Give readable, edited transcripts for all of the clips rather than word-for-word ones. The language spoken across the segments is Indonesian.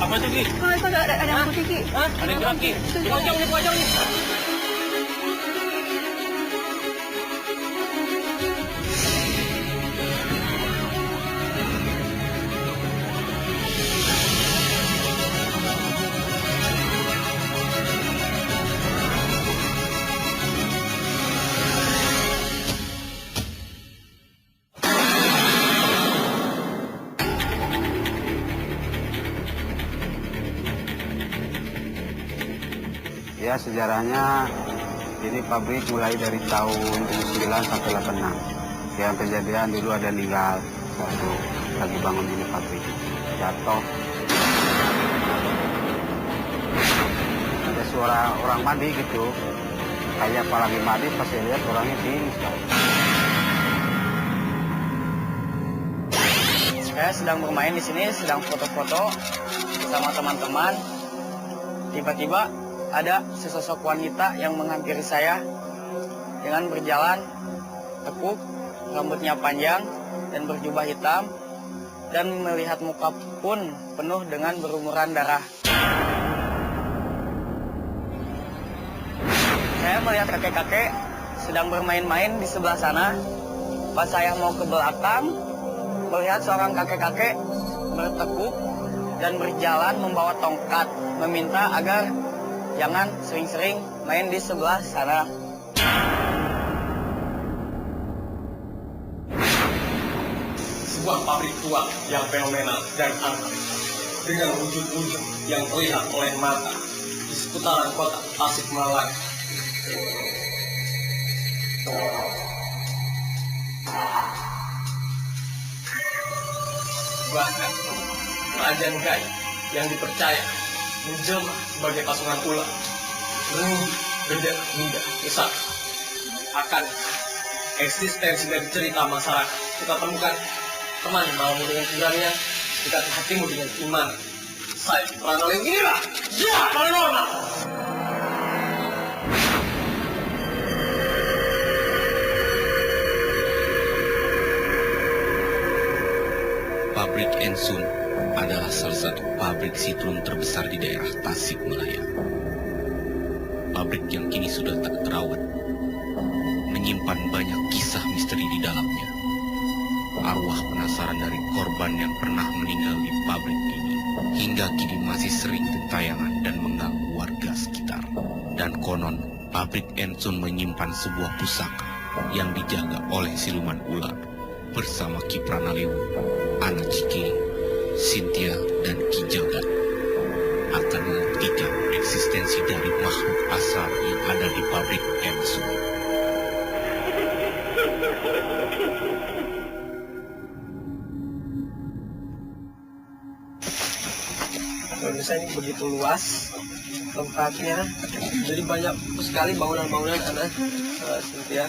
Apa itu, Ki? Oh, itu ada yang putih, Ki. Hah? Ada yang gerak, Ki. Di pojok nih. Ya, sejarahnya ini pabrik mulai dari tahun 79 sampai 86. Yang kejadian dulu ada meninggal waktu lagi bangun ini pabrik, jatuh. Ada suara orang mandi gitu, kayak apa lagi mandi, pas saya lihat orangnya tinggi sekali. Saya sedang bermain di sini, sedang foto-foto bersama teman-teman. Tiba-tiba ada sesosok wanita yang menghampiri saya dengan berjalan tekuk, rambutnya panjang dan berjubah hitam, dan melihat muka pun penuh dengan berumuran darah. Saya melihat kakek-kakek sedang bermain-main di sebelah sana. Pas saya mau ke belakang, melihat seorang kakek-kakek bertekuk dan berjalan membawa tongkat, meminta agar jangan sering-sering main di sebelah sana. Sebuah pabrik tua yang fenomenal dan angker dengan wujud-wujud yang terlihat oleh mata di seputaran kota Tasikmalaya. Bahkan kerajaan gaib yang dipercaya menjelma sebagai pasungan ular, benih, beda, hingga besar. Akan eksistensi dari cerita masyarakat kita temukan teman maumu dengan pikirannya, dekat hatimu dengan iman. Saya Pranalew, inilah Zia Paranormal. Pabrik Ensun adalah salah satu pabrik sitrum terbesar di daerah Tasikmalaya. Pabrik yang kini sudah tak terawat, menyimpan banyak kisah misteri di dalamnya. Arwah penasaran dari korban yang pernah meninggal di pabrik ini hingga kini masih sering gentayangan dan mengganggu warga sekitar. Dan konon, pabrik Ensun menyimpan sebuah pusaka yang dijaga oleh siluman ular bersama Ki Pranalew, anak Cikini, Cynthia, dan Ki Jagat akan membuktikan eksistensi dari makhluk asal yang ada di pabrik Ensun. Indonesia ini begitu luas tempatnya, jadi banyak sekali bangunan-bangunan ada Cynthia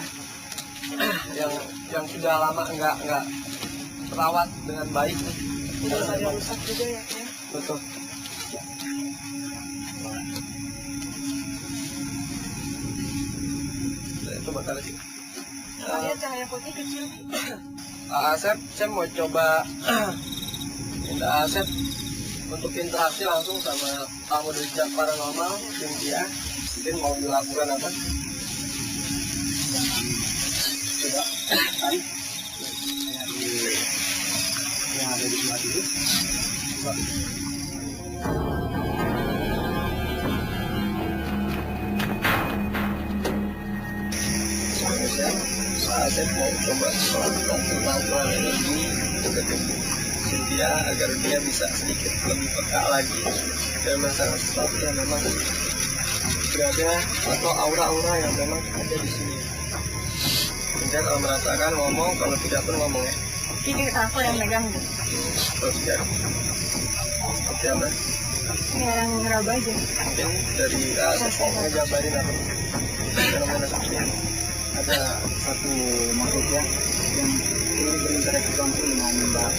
yang sudah lama nggak terawat dengan baik. Udah ada rusak juga ya. Betul. Coba taruh sini. Lihat cahaya putih kecil. Asep, saya mau coba minta Asep untuk interaksi langsung sama tamu dari Zia Paranormal, Cynthia. Mungkin mau dilakukan apa? Coba, tarik. Yang ada di sebelah dulu. Coba. Saya mau coba melakukan energi untuk Cynthia agar dia bisa sedikit lebih peka lagi dan masalah sesuatu yang memang berada atau aura-aura yang memang ada di sini. Kemudian kalau merasakan ngomong, kalau tidak pun ngomong ya. Ini aku yang megang gitu. Terus ya. Oke, Mbak. Ini orang ngeraba aja. Mungkin dari saya ngejabarin apa fenomena seperti ini. Ada satu makhluk ya yang ini berinteraksi langsung dengan Mbak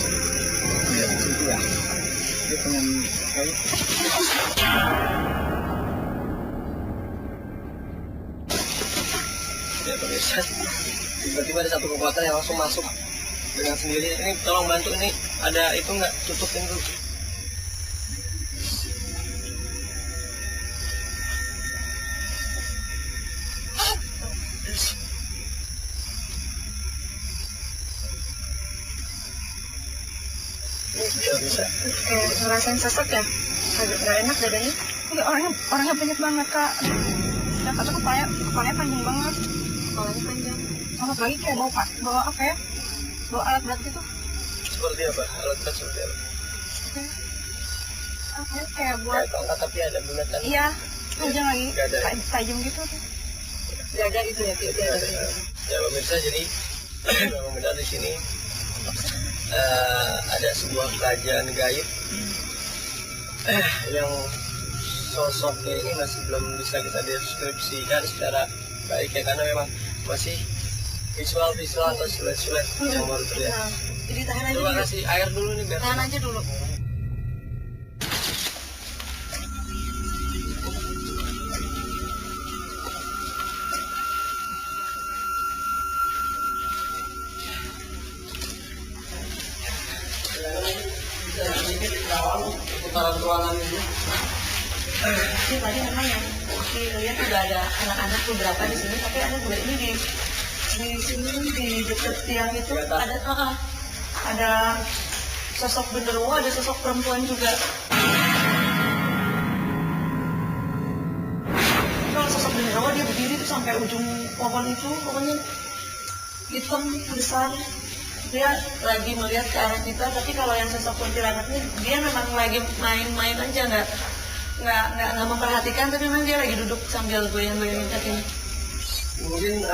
Cynthia. Dia pengen kayak ya pemirsa, tiba-tiba ada satu kekuatan yang langsung masuk dengan sendiri. Ini tolong bantu, ini ada itu nggak, tutupin dulu. Tidak bisa. Kayak ngerasain sesek ya, agak nggak enak dadanya. Enggak, orangnya banyak banget kak. Dan kata kepalanya panjang banget. Kepalanya panjang. Sama lagi kayak bawa apa ya? Bawa alat berat gitu. Seperti apa? Alat berat seperti apa? Apa ya, kayak buat. Kayak tongkat tapi ada bulatan. Iya, panjang lagi. Nggak ada. Tajam gitu tuh. Gak ada itu ya, tidak ada. Ya pemirsa, jadi memang benar di sini ada sebuah kerajaan gaib yang sosoknya ini masih belum bisa kita deskripsikan secara baik ya, karena memang masih visual atau siluet yang baru terlihat. Nah, jadi tahan aja Coba dulu. kasih air dulu nih biar Tahan aja dulu. putaran ruangan ini. Ini tadi memang yang dilihat udah ada anak-anak beberapa di sini, tapi ada juga ini di sini di dekat tiang itu ada sosok genderuwo, ada sosok perempuan juga. Kalau sosok genderuwo dia berdiri tuh sampai ujung pohon itu, pokoknya hitam besar. Dia lagi melihat ke arah kita, tapi kalau yang sosok kuntilanaknya dia memang lagi main-main aja, nggak memperhatikan, tapi memang dia lagi duduk sambil goyang-goyangin kakinya. Mungkin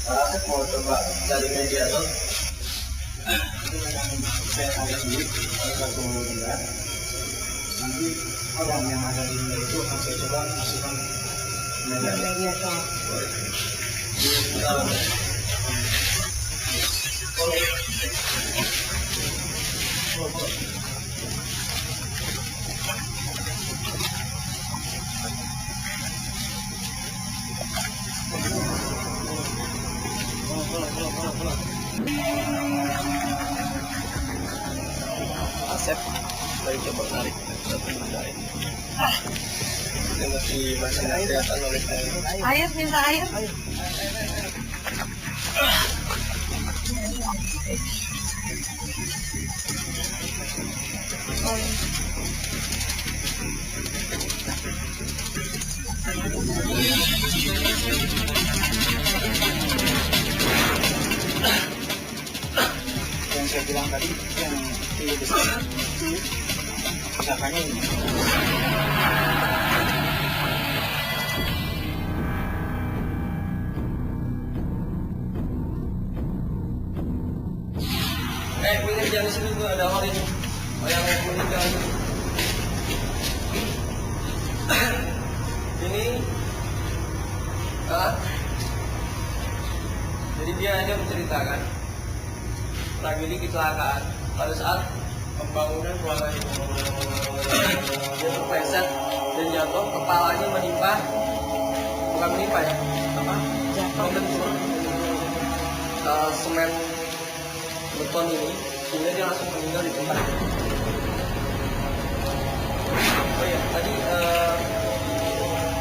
aku mau coba cari mediator. Saya ada sendiri satu benda. Nanti orang yang ada di benda itu akan saya coba masukkan mediator. Asep lagi coba tarik tapi tidak. Ini masih nggak kelihatan oleh saya. Air, minta air. Yang saya bilang tadi yang di sana misalkannya ini. Minggir jangan di sini tuh ada orang ini. Yang meninggal. Ini jadi dia hanya menceritakan tragedi kecelakaan pada saat pembangunan ruangan ini. Dia terpleset dan jatuh, kepalanya menimpa, bukan menimpa ya, apa? Jatuh bentur semen beton ini, sehingga dia langsung meninggal di tempat. Oh ya, tadi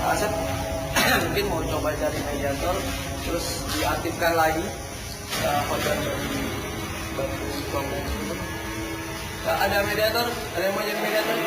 Asep mungkin mau coba cari mediator, terus diaktifkan lagi hotel di Batu Kompleks itu. Ada mediator, ada yang mau jadi mediator?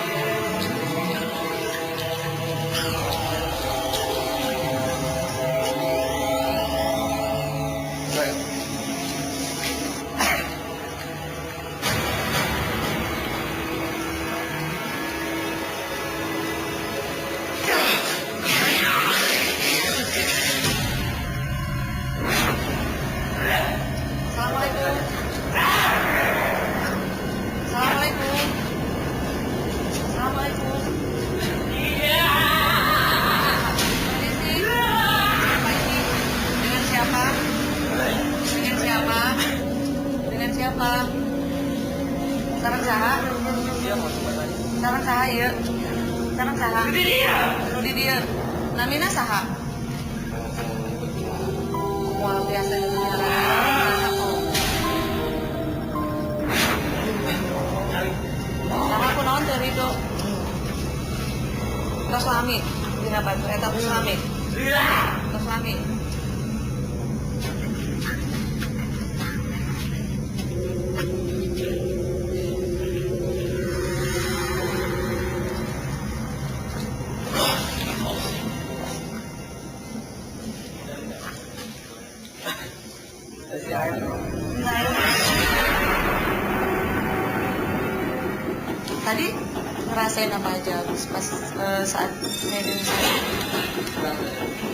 Sarang saha? Dia mau coba tanya. Sarang saha ieu? Sarang saha? Nu di dieu. Namina saha? Moal biasa di dunia. Saha kunaon teh itu? Tos lami. Dina batu eta tos lami. Tos lami. Kasih air. Nah, tadi ngerasain apa aja pas saat medium saya?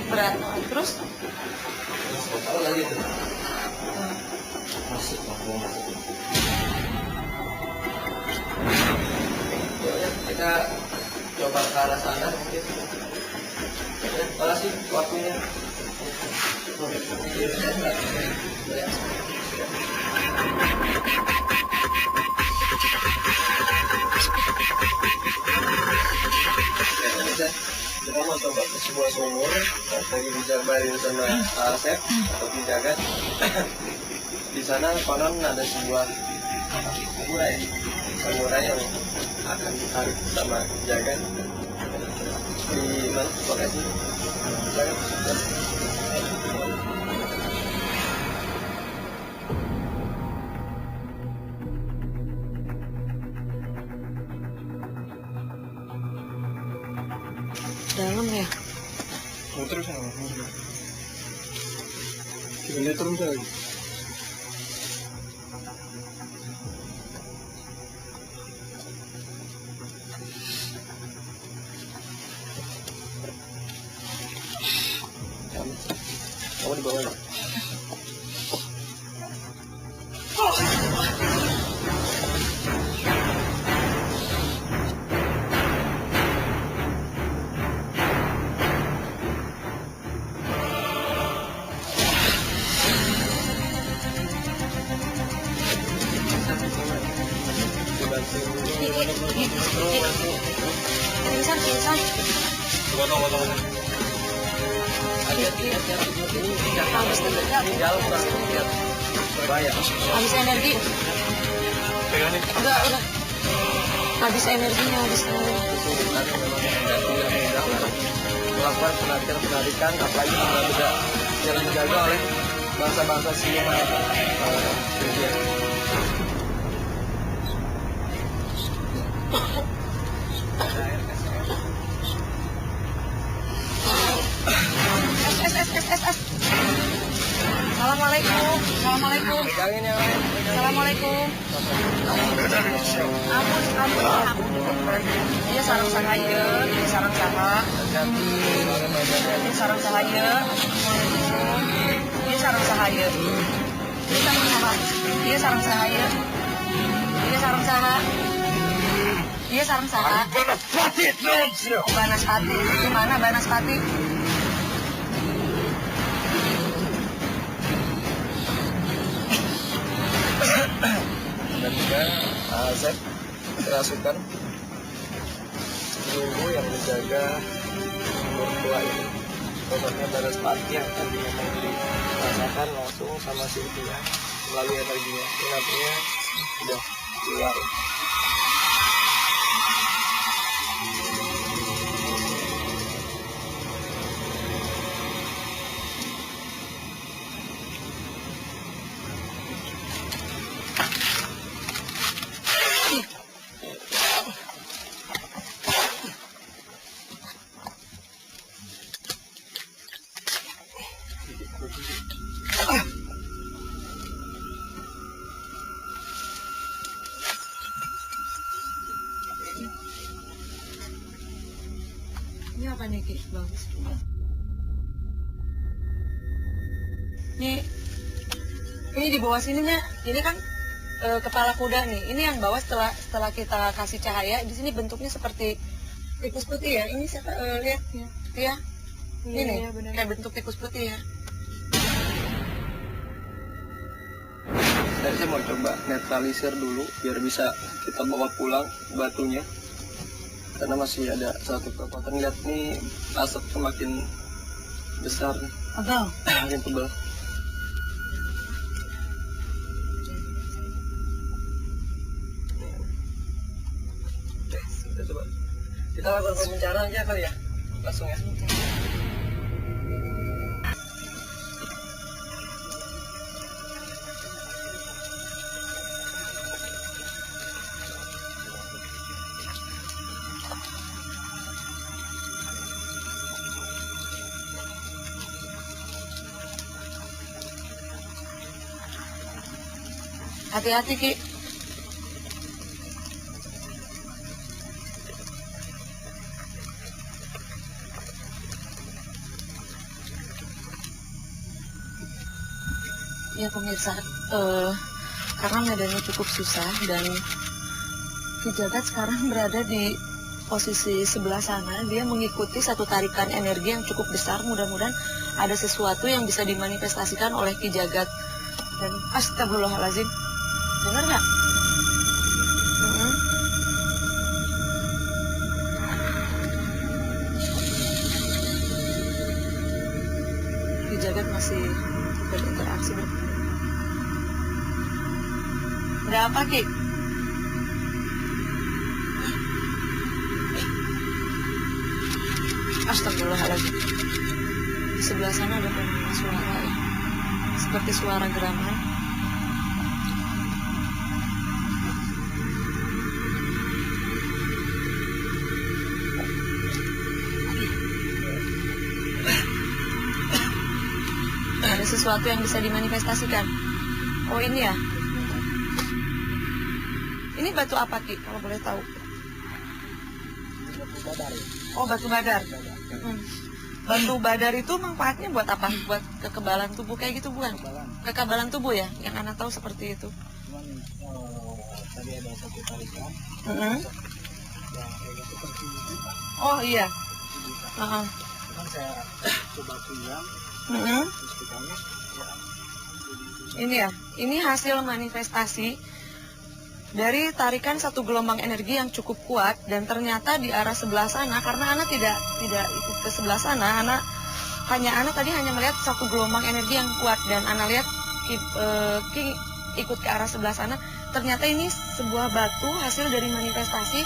Berat. Terus? Tahu lagi tuh. Masuk, mau masuk. Ya, kita coba ke arah sana mungkin. Ya, makasih waktunya. Kita mau coba ke sebuah sumur lagi dijabarin sama Asep atau penjaga. Di sana konon ada sebuah samurai yang akan ditarik sama penjaga di mana lokasi. Dalam ya? Muter sana, muter. Kita turun lagi. Kamu di bawah ya? Pingsan. Potong. Hati-hati. Habis tenaga. Di dalam lihat. Berbahaya. Habis energi. Pegang nih. Udah. Habis energinya. Melakukan penarikan apalagi kalau tidak jalan dijaga oleh bangsa-bangsa siluman itu. Assalamualaikum. Pegangin yang lain. Assalamualaikum. Ampun. Dia sarang sahaya. Dia sarang sahaya. Dia sarang sahaya. Dia sarang sahaya. Dia sarang sahaya. Dia sarang sahaya. Dia sarang sahaya. Banaspati. Di mana Banaspati? Dan juga Asep kerasukan ibu yang menjaga mertua ini. Pokoknya Banaspati yang tadi memang dirasakan langsung sama Cynthia melalui energinya. Ini artinya sudah keluar. Ini apa nih, Ki? Bagus. Ini di bawah sininya, ini kan kepala kuda nih. Ini yang bawah setelah kita kasih cahaya, di sini bentuknya seperti tikus putih ya. Ini siapa lihat ya? Ya. Ini kayak bentuk tikus putih ya. Saya mau coba netralisir dulu biar bisa kita bawa pulang batunya. Karena masih ada satu kekuatan. Lihat nih asap semakin besar nih. Tebal. Makin tebal. Oke, kita coba. Kita lakukan pembicaraan aja kali ya. Langsung ya. Hati-hati Ki. Ya pemirsa, karena medannya cukup susah dan Ki Jagat sekarang berada di posisi sebelah sana, dia mengikuti satu tarikan energi yang cukup besar. Mudah-mudahan ada sesuatu yang bisa dimanifestasikan oleh Ki Jagat. Dan astagfirullahaladzim, dengar nggak? Ki Jagat masih berinteraksi. Ada apa Ki? Astagfirullahaladzim. Di sebelah sana ada fenomena suara ya. Seperti suara geraman. Ada sesuatu yang bisa dimanifestasikan. Oh ini ya. Ini batu apa Ki, kalau boleh tahu? Oh batu badar. Batu badar itu manfaatnya buat apa? Buat kekebalan tubuh kayak gitu bukan? Kekebalan tubuh ya, yang anak tahu seperti itu. Cuman tadi ada satu tarikan. Oh iya. Cuman saya coba tulang. Terus kitanya Ini ya, ini hasil manifestasi dari tarikan satu gelombang energi yang cukup kuat, dan ternyata di arah sebelah sana, karena Ana tidak ikut ke sebelah sana, Ana tadi hanya melihat satu gelombang energi yang kuat, dan Ana lihat Ki ikut ke arah sebelah sana. Ternyata ini sebuah batu hasil dari manifestasi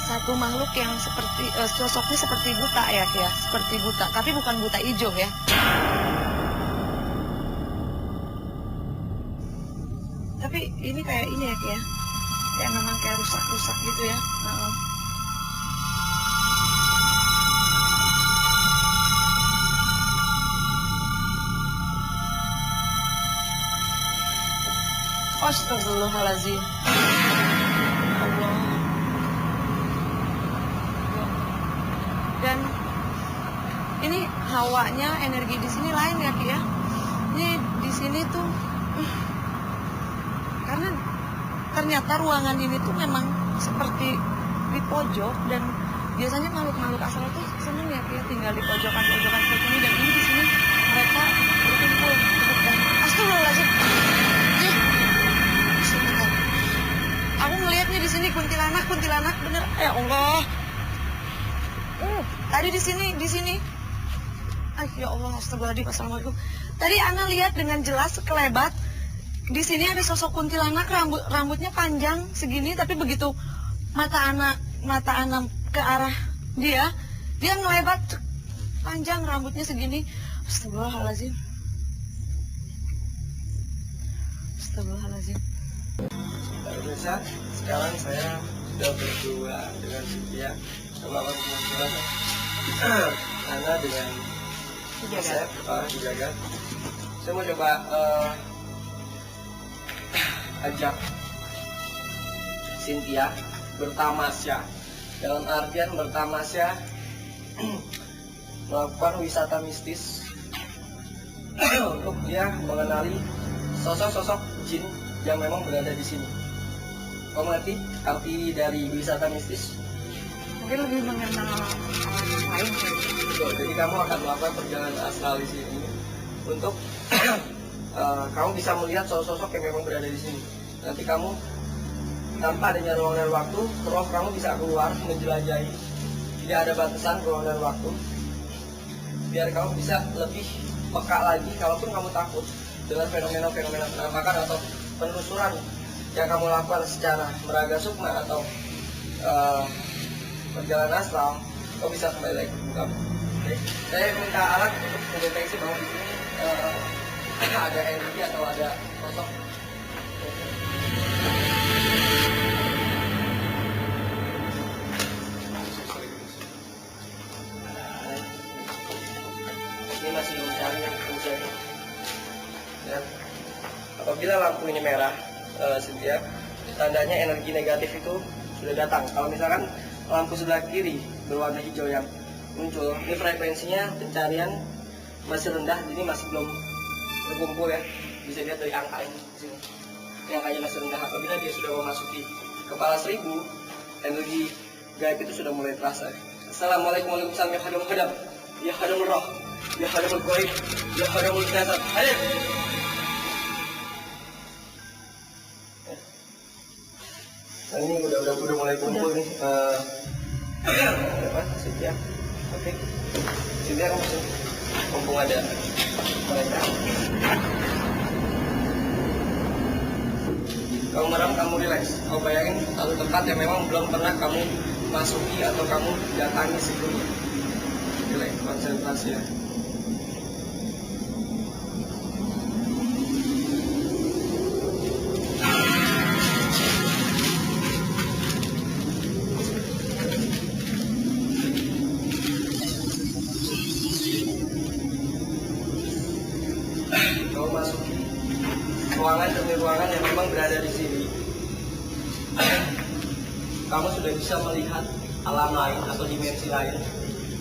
satu makhluk yang seperti sosoknya seperti buta ya, seperti buta, tapi bukan buta hijau ya. Tapi ini kayak ini ya, Ki ya. Kayak memang kayak rusak-rusak gitu ya. Astagfirullahaladzim. Allah. Dan ini hawanya, energi di sini lain ya, Ki ya. Ini di sini tuh karena ternyata ruangan ini tuh memang seperti di pojok, dan biasanya makhluk-makhluk asal itu seneng ya, Ki, tinggal di pojokan-pojokan seperti ini, dan ini di sini mereka berkumpul. Astagfirullahaladzim. Aku ngelihatnya di sini kuntilanak bener. Ya Allah. Tadi di sini. Ya Allah, astagfirullahaladzim. Assalamualaikum. Tadi Ana lihat dengan jelas sekelebat. Di sini ada sosok kuntilanak, rambutnya panjang segini, tapi begitu mata Ana ke arah dia ngelebat panjang, rambutnya segini. Astagfirullahaladzim. Pemirsa, sekarang saya sudah berdua dengan Cynthia, melakukan pengumpulan Ana dengan Asep, Jagat. Saya mau coba ajak Cynthia bertamasya. Dalam artian bertamasya melakukan wisata mistis untuk dia mengenali sosok-sosok jin yang memang berada di sini. Kamu ngerti arti dari wisata mistis? Mungkin lebih mengenal orang lain. Betul, jadi kamu akan melakukan perjalanan astral di sini untuk kamu bisa melihat sosok-sosok yang memang berada di sini. Nanti kamu tanpa adanya ruang dan waktu, roh kamu bisa keluar menjelajahi. Tidak ada batasan ruang dan waktu. Biar kamu bisa lebih peka lagi, kalaupun kamu takut dengan fenomena-fenomena penampakan atau penelusuran yang kamu lakukan secara meraga sukma atau perjalanan astral, kamu bisa kembali lagi ke tubuh kamu. Oke. Saya minta alat untuk mendeteksi bahwa di sini ada energi atau ada sosok. Ini masih mencari fungsinya. Ya. Apabila lampu ini merah, Cynthia, tandanya energi negatif itu sudah datang. Kalau misalkan lampu sebelah kiri berwarna hijau yang muncul, ini frekuensinya pencarian masih rendah, jadi masih belum berkumpul ya. Bisa lihat dari angka ini di sini. Ini angkanya masih rendah. Apabila dia sudah memasuki kepala 1000, energi gaib itu sudah mulai terasa. Assalamualaikum warahmatullahi wabarakatuh. Ya hadamul roh, ya hadamul goib, ya hadamul jasad. Hadir. Nah, ini udah mulai kumpul nih. Apa? Cynthia. Oke. Cynthia kamu sini. Mumpung ada mereka. Kamu merem, kamu relax. Kamu bayangin satu tempat yang memang belum pernah kamu masuki atau kamu datangi sebelumnya. Relax, konsentrasi ya. Kamu masuki ruangan demi ruangan yang memang berada di sini. Kamu sudah bisa melihat alam lain atau dimensi lain,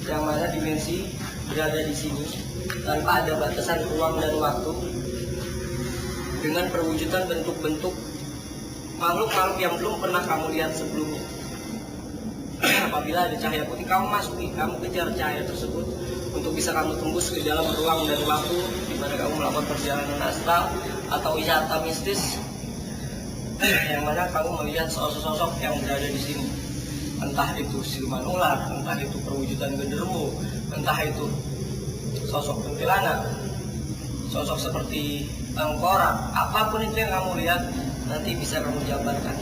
yang mana dimensi berada di sini tanpa ada batasan ruang dan waktu, dengan perwujudan bentuk-bentuk makhluk-makhluk yang belum pernah kamu lihat sebelumnya. Apabila ada cahaya putih, kamu masuki, kamu kejar cahaya tersebut untuk bisa kamu tembus ke dalam ruang dan waktu di mana kamu melakukan perjalanan astral atau wisata mistis, yang mana kamu melihat sosok-sosok yang berada di sini. Entah itu siluman ular, entah itu perwujudan genderuwo, entah itu sosok kuntilanak, sosok seperti tengkorak, apapun itu yang kamu lihat nanti bisa kamu jabarkan.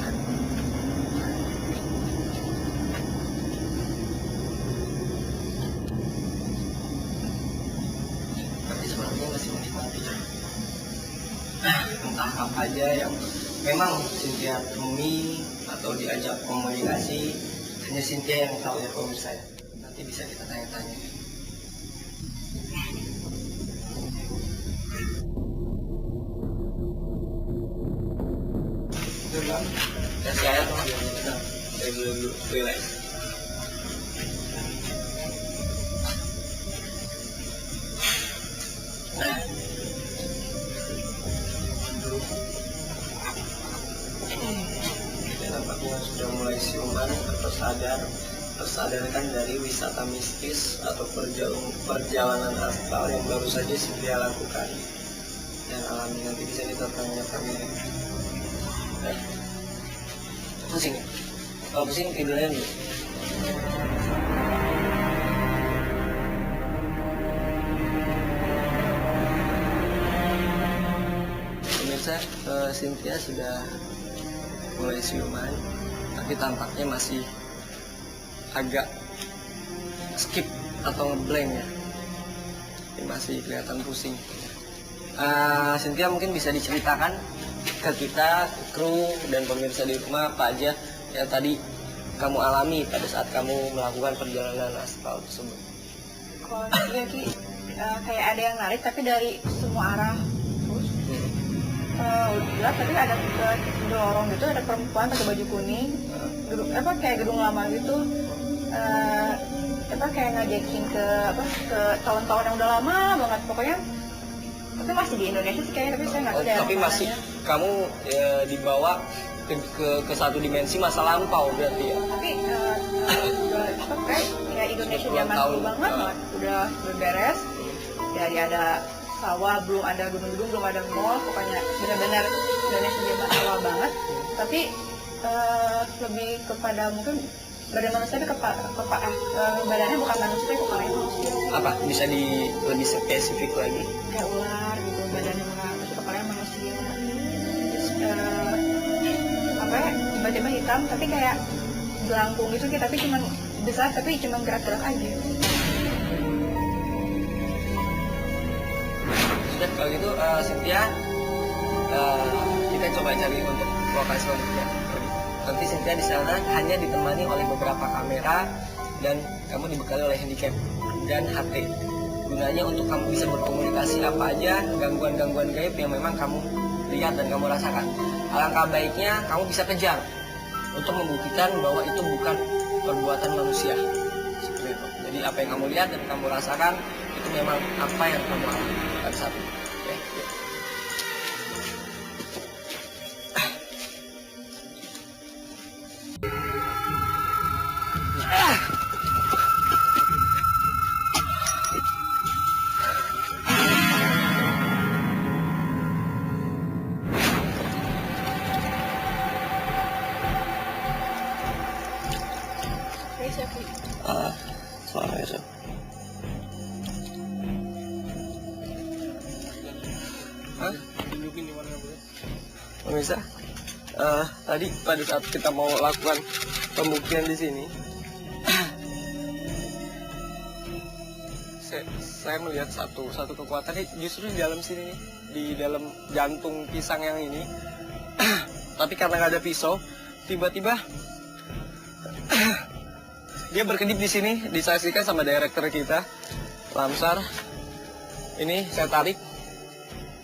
Tapi sebenarnya masih menikmati. Entah apa aja yang memang Cynthia temui atau diajak komunikasi, hanya Cynthia yang tahu ya pemirsa. Nanti bisa kita tanya-tanya. Kasih air dong. Saya dulu relax. Nampaknya sudah mulai siuman atau tersadarkan dari wisata mistis atau perjalanan astral yang baru saja Cynthia lakukan dan alami. Nanti bisa kita tanyakan ya. Pusing ya? Kalau pusing tidurnya dulu. Pemirsa, Cynthia sudah mulai siuman, tapi tampaknya masih agak skip atau ngeblank ya. Ini masih kelihatan pusing. Cynthia mungkin bisa diceritakan ke kita, ke kru dan pemirsa di rumah apa aja yang tadi kamu alami pada saat kamu melakukan perjalanan astral tersebut. Kalau dia Ki, kayak ada yang narik tapi dari semua arah terus. Gelap tapi ada lorong gitu, ada perempuan pakai baju kuning, kayak gedung lama gitu, kayak ngajakin ke tahun-tahun yang udah lama banget pokoknya. Tapi masih di Indonesia sih kayaknya, tapi saya nggak tahu daerah Tapi masih mananya. kamu dibawa ke satu dimensi masa lampau berarti ya. Tapi kayak Indonesia zaman dulu banget, udah beres. Dari ada sawah, belum ada gedung-gedung, belum ada mall, pokoknya benar-benar Indonesia zaman awal banget. Tapi lebih kepada mungkin badan manusia itu badannya bukan manusia, tapi kepalanya manusia. Apa bisa lebih spesifik lagi? Kayak ular gitu, badannya ular, tapi kepalanya manusia. Terus tiba-tiba hitam, tapi kayak belangkung gitu, tapi cuma besar, tapi cuma gerak-gerak aja. Sudah kalau gitu Cynthia, kita coba cari untuk lokasi selanjutnya. Nanti Cynthia di sana hanya ditemani oleh beberapa kamera dan kamu dibekali oleh handicap dan HP. Gunanya untuk kamu bisa berkomunikasi apa aja gangguan-gangguan gaib yang memang kamu lihat dan kamu rasakan. alangkah baiknya kamu bisa kejar untuk membuktikan bahwa itu bukan perbuatan manusia. Seperti itu. Jadi apa yang kamu lihat dan kamu rasakan itu memang apa yang kamu alami pada saat itu. Oke? Yuk. Suaranya so. Hah? Tunjukin di mana boleh. Pemirsa, tadi pada saat kita mau lakukan pembuktian di sini, saya melihat satu kekuatan justru di dalam sini nih, di dalam jantung pisang yang ini. Tapi karena nggak ada pisau, tiba-tiba dia berkedip di sini, disaksikan sama director kita, Lamsar. Ini saya tarik.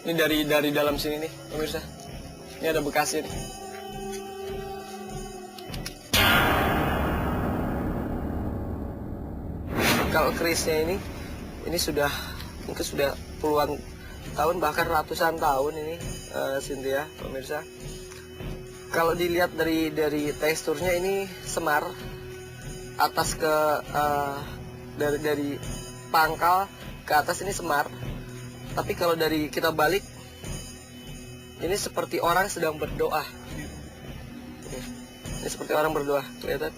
Ini dari dalam sini nih, pemirsa. Ini ada bekasnya nih. Kalau kerisnya ini mungkin sudah puluhan tahun, bahkan ratusan tahun ini, Cynthia, pemirsa. Kalau dilihat dari teksturnya ini semar, atas ke dari pangkal ke atas ini semar. Tapi kalau dari kita balik, ini seperti orang sedang berdoa. Ini seperti orang berdoa, kelihatan?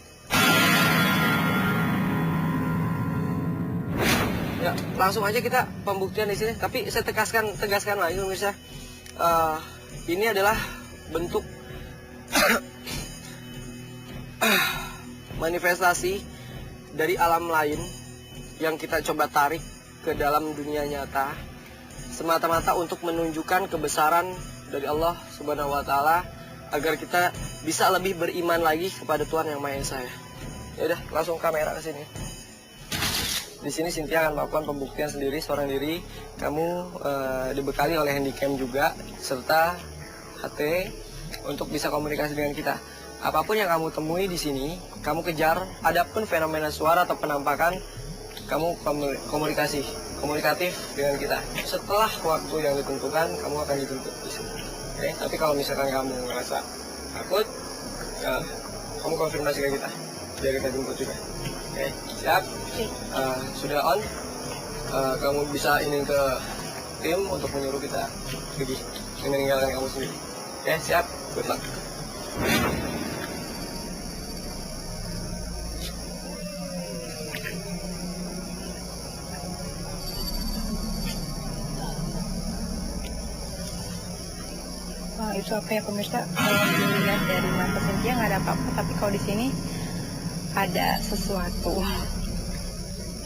Ya, langsung aja kita pembuktian di sini. Tapi saya tegaskan lagi, pemirsa. Ini adalah bentuk manifestasi dari alam lain yang kita coba tarik ke dalam dunia nyata, semata-mata untuk menunjukkan kebesaran dari Allah Subhanahu wa Ta'ala, agar kita bisa lebih beriman lagi kepada Tuhan Yang Maha Esa. Ya udah, langsung kamera ke sini. Di sini Cynthia akan melakukan pembuktian sendiri, seorang diri. Kamu dibekali oleh handycam juga, serta HT untuk bisa komunikasi dengan kita. Apapun yang kamu temui di sini, kamu kejar. Adapun fenomena suara atau penampakan, kamu komunikatif dengan kita. Setelah waktu yang ditentukan, kamu akan dituntut di sini. Oke? Tapi kalau misalkan kamu merasa takut, kamu konfirmasi ke kita, biar kita jemput juga. Oke, siap? Sudah on? Kamu bisa ini ke tim untuk menyuruh kita pergi, meninggalkan kamu sendiri. Oke, siap? Good luck. Itu apa ya pemirsa? Kalau dilihat dari mata Cynthia nggak ada apa-apa, tapi kalau di sini ada sesuatu.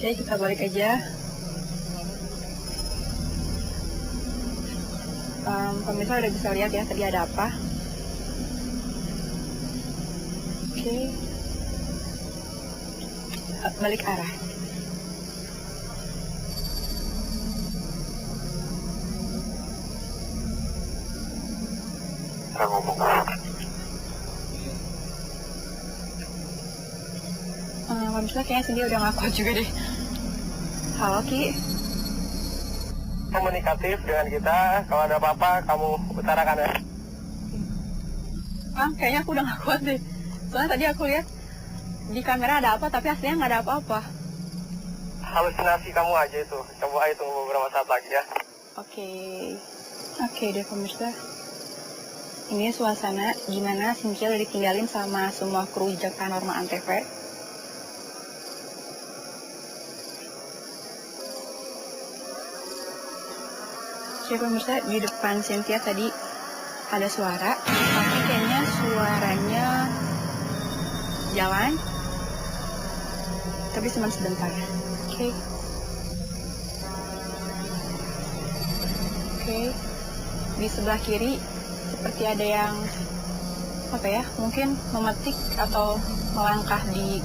Jadi kita balik aja. Pemirsa udah bisa lihat ya tadi ada apa. Oke. Balik arah. Pemirsa kayaknya Cindy udah ngaku juga deh. Halo Ki. Komunikatif dengan kita, kalau ada apa-apa kamu utarakan ya. Kayaknya aku udah gak kuat deh. Soalnya tadi aku lihat di kamera ada apa, tapi aslinya nggak ada apa-apa. Halusinasi kamu aja itu. Coba aja tunggu beberapa saat lagi ya. Oke deh pemirsa. Ini suasana gimana Cynthia udah ditinggalin sama semua kru Jejak Paranormal Antv. Oke pemirsa, di depan Cynthia tadi ada suara, tapi kayaknya suaranya jalan, tapi cuma sebentar. Oke. Di sebelah kiri seperti ada yang mungkin memetik atau melangkah di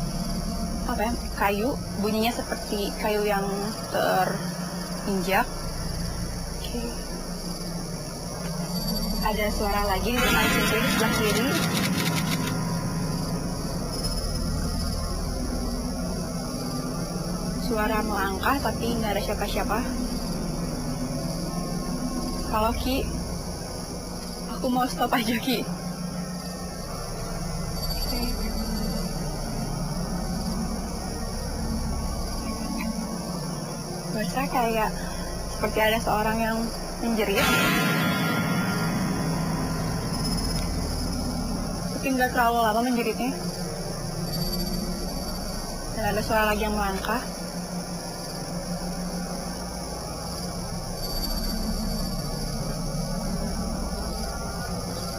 kayu, bunyinya seperti kayu yang terinjak. ada suara lagi di depan sisi di sebelah kiri. Suara melangkah tapi nggak ada siapa-siapa. Kalau Ki, aku mau stop aja Ki. Berasa kayak seperti ada seorang yang menjerit. Tapi nggak terlalu lama menjeritnya. Dan ada suara lagi yang melangkah.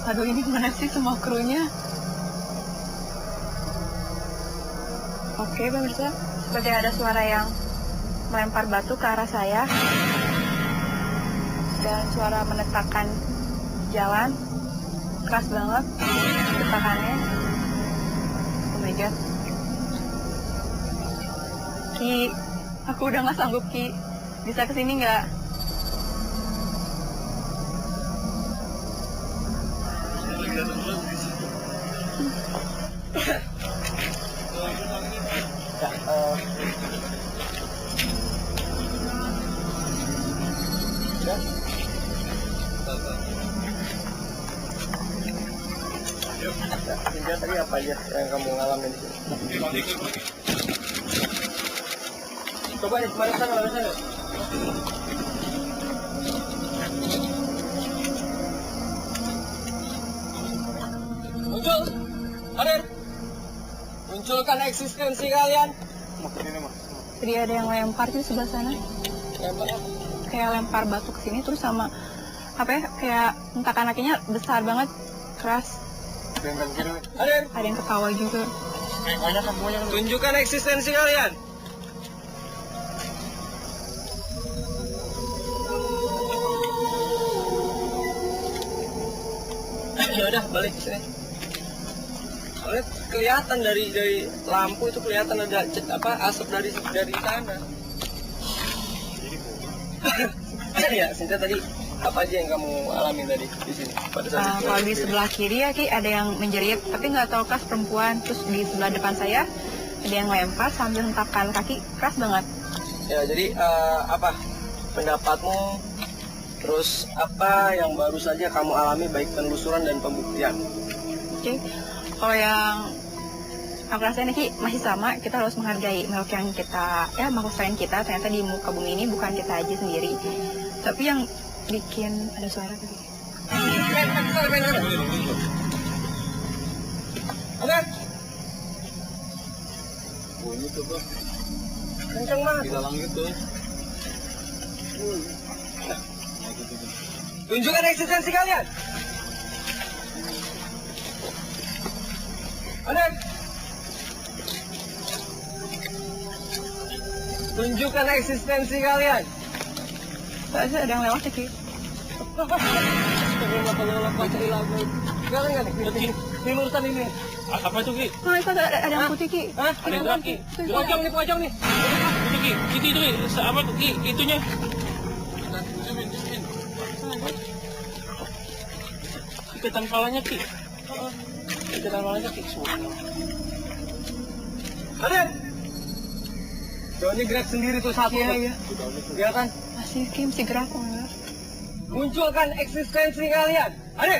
Aduh, ini mana sih semua krunya? Oke, pemirsa, seperti ada suara yang melempar batu ke arah saya. Dan suara menetakan jalan. Keras banget detakannya. Oh my god. Ki, aku udah gak sanggup Ki. Bisa kesini nggak? Hingga tadi apa aja yang kamu ngalamin di sini? Coba nih, kemana sana? Muncul, hadir. Munculkan eksistensi kalian. Tadi ada yang lempar di sebelah sana. Lempar apa? Kayak lempar batu ke sini terus sama apa ya? Kayak hentakan kakinya besar banget, keras. Hadir. Ada yang ketawa juga. Tunjukkan eksistensi kalian. Ya udah, balik ke sini. Soalnya kelihatan dari lampu itu kelihatan ada asap dari sana. Ya, Sinta tadi apa aja yang kamu alami tadi di sini pada saat itu? Kalau di sebelah kiri ya Ki ada yang menjerit, tapi nggak tahu kelas perempuan. Terus di sebelah depan saya ada yang lempar sambil hentakan kaki keras banget. Ya, jadi apa pendapatmu? Terus apa yang baru saja kamu alami baik penelusuran dan pembuktian? Oke, kalau yang aku rasain Ki masih sama, kita harus menghargai makhluk yang kita, ya makhluk selain kita ternyata di muka bumi ini bukan kita aja sendiri. Tapi yang bikin ada suara tadi. Oke. Bunyi tuh bos. Kenceng banget. Di dalam gitu. Tunjukkan eksistensi kalian. Ada. Tunjukkan eksistensi kalian. Ada yang lewat ya Ki. Ini urusan ini. Apa itu Ki? Nah, itu ada yang putih Ki. Hah? Ada yang gerak Ki? Pocong nih. Itu Ki, itu Ki, apa Ki, itunya? Ikatan kepalanya Ki. Ikatan kepalanya Ki. Ada. Daunnya gerak sendiri tuh satu. Iya. Iya kan? Masih Ki, masih gerak kok. Munculkan eksistensi kalian. Ada.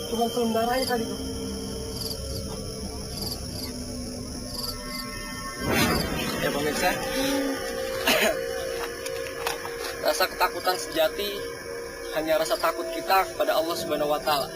Cuma selembar aja tadi tuh. Ya pemirsa, rasa ketakutan sejati hanya rasa takut kita kepada Allah Subhanahu wa Ta'ala.